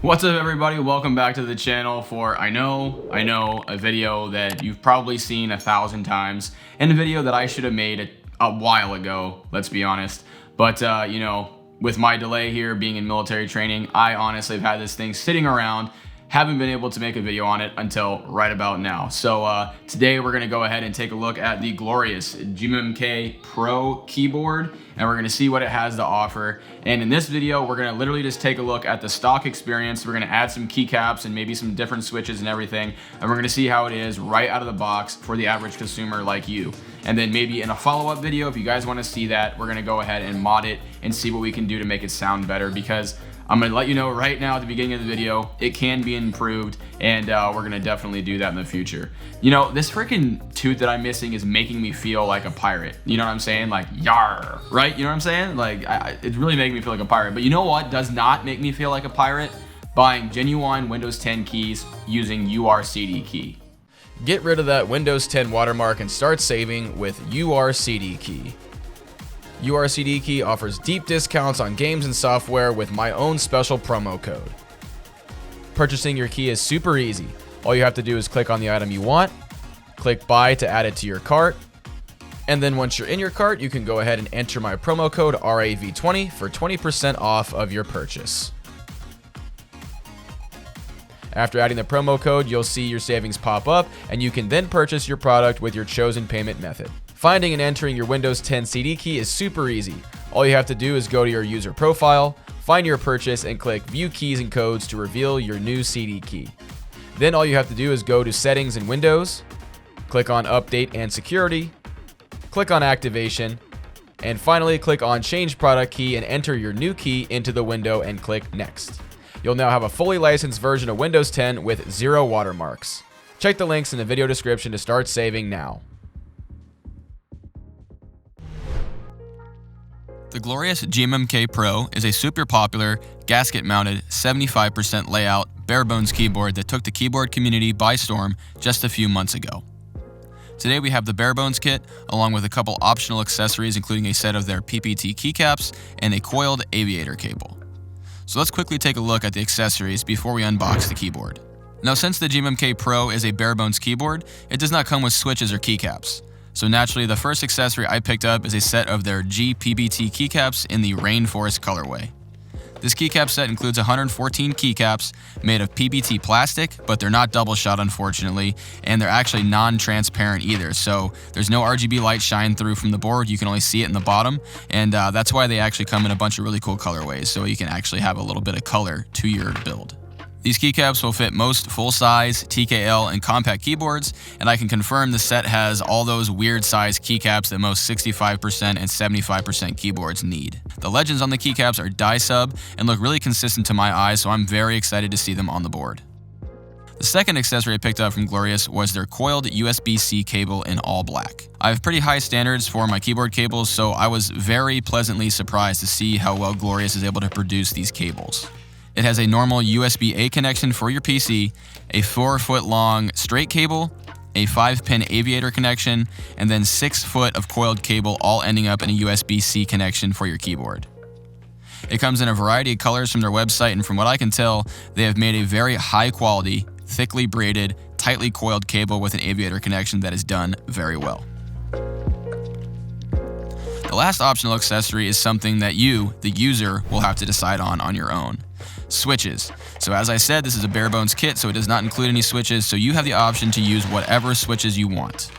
What's up, everybody? Welcome back to the channel for I know, a video that you've probably seen 1,000 times, and a video that I should have made a while ago, let's be honest. But, you know, with my delay here being in military training, I honestly have had this thing sitting around, haven't been able to make a video on it until right about now. So today we're gonna go ahead and take a look at the glorious GMMK Pro keyboard, and we're gonna see what it has to offer. And in this video, we're gonna literally just take a look at the stock experience. We're gonna add some keycaps and maybe some different switches and everything, and we're gonna see how it is right out of the box for the average consumer like you. And then maybe in a follow-up video, if you guys wanna see that, we're gonna go ahead and mod it and see what we can do to make it sound better, because I'm gonna let you know right now at the beginning of the video, it can be improved, and we're gonna definitely do that in the future. You know, this freaking tooth that I'm missing is making me feel like a pirate. You know what I'm saying? Like, yar, right? You know what I'm saying? Like, it's really making me feel like a pirate. But you know what does not make me feel like a pirate? Buying genuine Windows 10 keys using URCDKey. Get rid of that Windows 10 watermark and start saving with URCDKey. URCDKey offers deep discounts on games and software with my own special promo code. Purchasing your key is super easy. All you have to do is click on the item you want, click buy to add it to your cart, and then once you're in your cart, you can go ahead and enter my promo code RAV20 for 20% off of your purchase. After adding the promo code, you'll see your savings pop up, and you can then purchase your product with your chosen payment method. Finding and entering your Windows 10 CD key is super easy. All you have to do is go to your user profile, find your purchase, and click View Keys and Codes to reveal your new CD key. Then all you have to do is go to Settings in Windows, click on Update and Security, click on Activation, and finally click on Change Product Key and enter your new key into the window and click Next. You'll now have a fully licensed version of Windows 10 with 0 watermarks. Check the links in the video description to start saving now. The glorious GMMK Pro is a super popular, gasket-mounted, 75% layout, bare-bones keyboard that took the keyboard community by storm just a few months ago. Today we have the bare-bones kit, along with a couple optional accessories including a set of their PPT keycaps and a coiled aviator cable. So let's quickly take a look at the accessories before we unbox the keyboard. Now, since the GMMK Pro is a bare-bones keyboard, it does not come with switches or keycaps. So naturally, the first accessory I picked up is a set of their GPBT keycaps in the Rainforest colorway. This keycap set includes 114 keycaps made of PBT plastic, but they're not double shot unfortunately, and they're actually non-transparent either, so there's no RGB light shine through from the board. You can only see it in the bottom, and that's why they actually come in a bunch of really cool colorways, so you can actually have a little bit of color to your build. These keycaps will fit most full-size, TKL, and compact keyboards, and I can confirm the set has all those weird-sized keycaps that most 65% and 75% keyboards need. The legends on the keycaps are die-sub and look really consistent to my eyes, so I'm very excited to see them on the board. The second accessory I picked up from Glorious was their coiled USB-C cable in all black. I have pretty high standards for my keyboard cables, so I was very pleasantly surprised to see how well Glorious is able to produce these cables. It has a normal USB-A connection for your PC, a 4-foot long straight cable, a 5-pin aviator connection, and then 6 foot of coiled cable, all ending up in a USB-C connection for your keyboard. It comes in a variety of colors from their website, and from what I can tell, they have made a very high quality, thickly braided, tightly coiled cable with an aviator connection that is done very well. The last optional accessory is something that you, the user, will have to decide on your own. Switches. So as I said, this is a bare bones kit, so it does not include any switches, so you have the option to use whatever switches you want.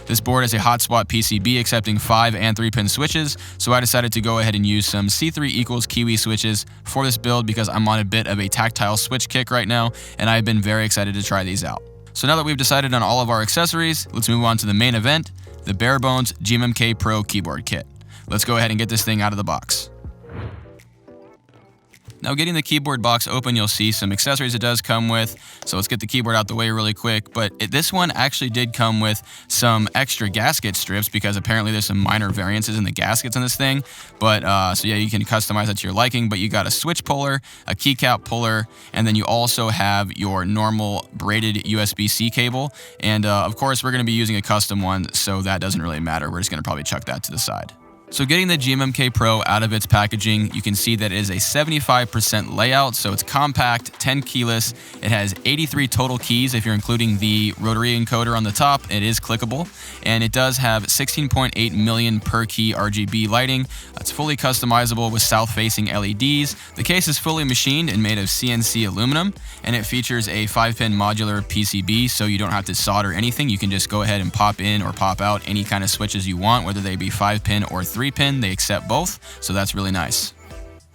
This board is a hotspot PCB accepting 5 and 3-pin switches, so I decided to go ahead and use some C3Equalz Kiwi switches for this build because I'm on a bit of a tactile switch kick right now, and I've been very excited to try these out. So now that we've decided on all of our accessories, let's move on to the main event, the bare bones GMMK Pro keyboard kit. Let's go ahead and get this thing out of the box. Now, getting the keyboard box open, you'll see some accessories it does come with. So let's get the keyboard out the way really quick. But this one actually did come with some extra gasket strips because apparently there's some minor variances in the gaskets on this thing. But so yeah, you can customize that to your liking. But you got a switch puller, a keycap puller, and then you also have your normal braided USB-C cable. And of course, we're going to be using a custom one, so that doesn't really matter. We're just going to probably chuck that to the side. So getting the GMMK Pro out of its packaging, you can see that it is a 75% layout, so it's compact, 10 keyless. It has 83 total keys if you're including the rotary encoder on the top. It is clickable, and it does have 16.8 million per key RGB lighting. It's fully customizable with south-facing LEDs. The case is fully machined and made of CNC aluminum, and it features a 5-pin modular PCB, so you don't have to solder anything. You can just go ahead and pop in or pop out any kind of switches you want, whether they be 5-pin or 3-pin. They accept both, so that's really nice.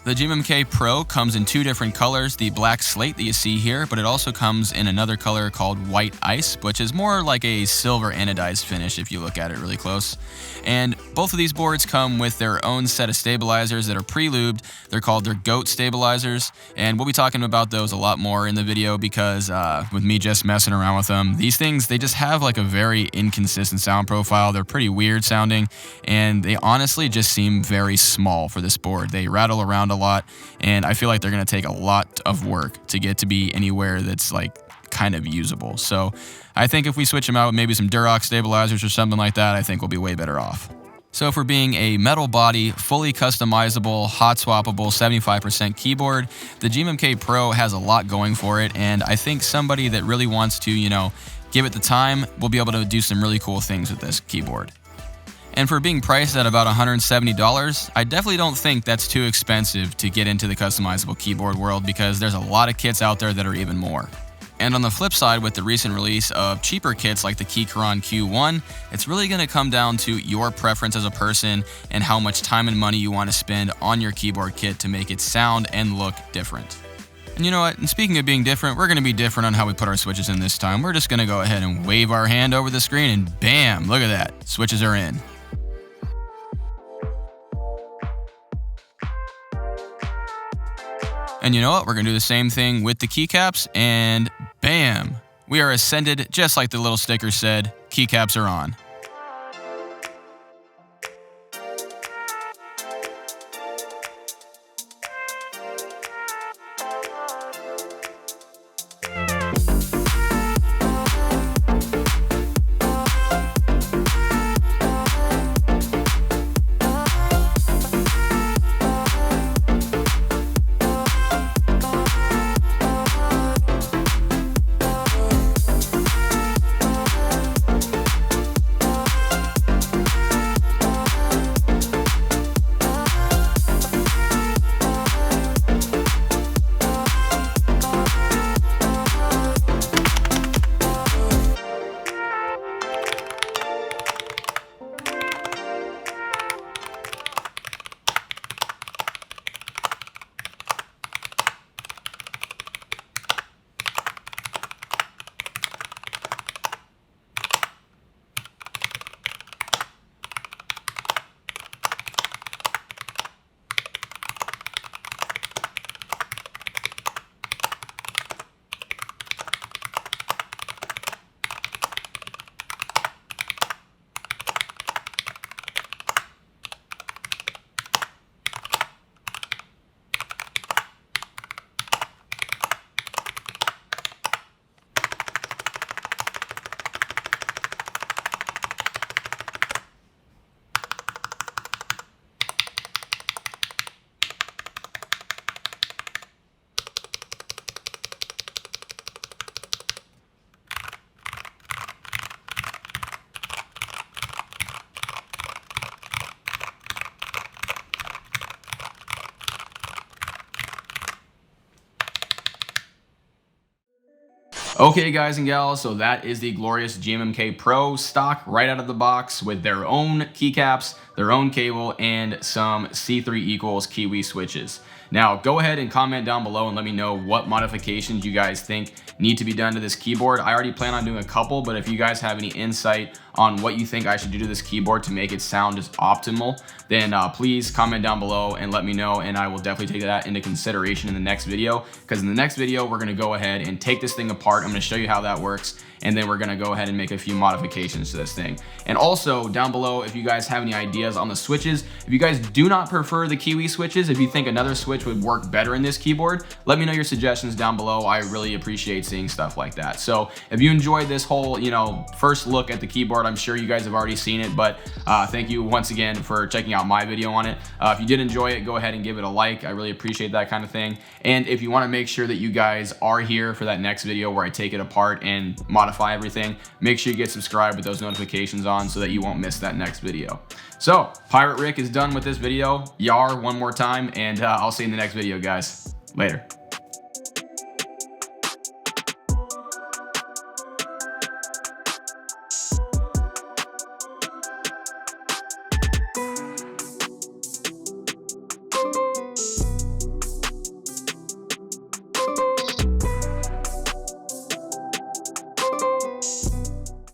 The GMMK Pro comes in two different colors, the black slate that you see here, but it also comes in another color called white ice, which is more like a silver anodized finish if you look at it really close. And both of these boards come with their own set of stabilizers that are pre-lubed. They're called their GOAT stabilizers, and we'll be talking about those a lot more in the video because with me just messing around with them, these things, they just have like a very inconsistent sound profile. They're pretty weird sounding, and they honestly just seem very small for this board. They rattle around a lot, and I feel like they're going to take a lot of work to get to be anywhere that's like kind of usable. So I think if we switch them out with maybe some Durox stabilizers or something like that, I think we'll be way better off. So for being a metal body, fully customizable, hot swappable 75% keyboard, the GMMK Pro has a lot going for it, and I think somebody that really wants to, give it the time will be able to do some really cool things with this keyboard. And for being priced at about $170, I definitely don't think that's too expensive to get into the customizable keyboard world because there's a lot of kits out there that are even more. And on the flip side, with the recent release of cheaper kits like the Keychron Q1, it's really going to come down to your preference as a person and how much time and money you want to spend on your keyboard kit to make it sound and look different. And you know what? And speaking of being different, we're going to be different on how we put our switches in this time. We're just going to go ahead and wave our hand over the screen and bam, look at that. Switches are in. And you know what? We're going to do the same thing with the keycaps, and bam! We are ascended just like the little sticker said. Keycaps are on. Okay guys and gals, so that is the glorious GMMK Pro stock right out of the box with their own keycaps, their own cable, and some C3Equalz Kiwi switches. Now go ahead and comment down below and let me know what modifications you guys think need to be done to this keyboard. I already plan on doing a couple, but if you guys have any insight on what you think I should do to this keyboard to make it sound just optimal, then please comment down below and let me know, and I will definitely take that into consideration in the next video, because in the next video we're going to go ahead and take this thing apart. I'm going to show you how that works, and then we're going to go ahead and make a few modifications to this thing. And also down below, if you guys have any ideas on the switches, if you guys do not prefer the Kiwi switches, if you think another switch switch would work better in this keyboard, let me know your suggestions down below. I really appreciate seeing stuff like that. So if you enjoyed this whole, first look at the keyboard, I'm sure you guys have already seen it, but thank you once again for checking out my video on it. If you did enjoy it, go ahead and give it a like. I really appreciate that kind of thing. And if you want to make sure that you guys are here for that next video where I take it apart and modify everything, make sure you get subscribed with those notifications on so that you won't miss that next video. So Pirate Rick is done with this video. Yar one more time, and I'll see you in the next video, guys. Later.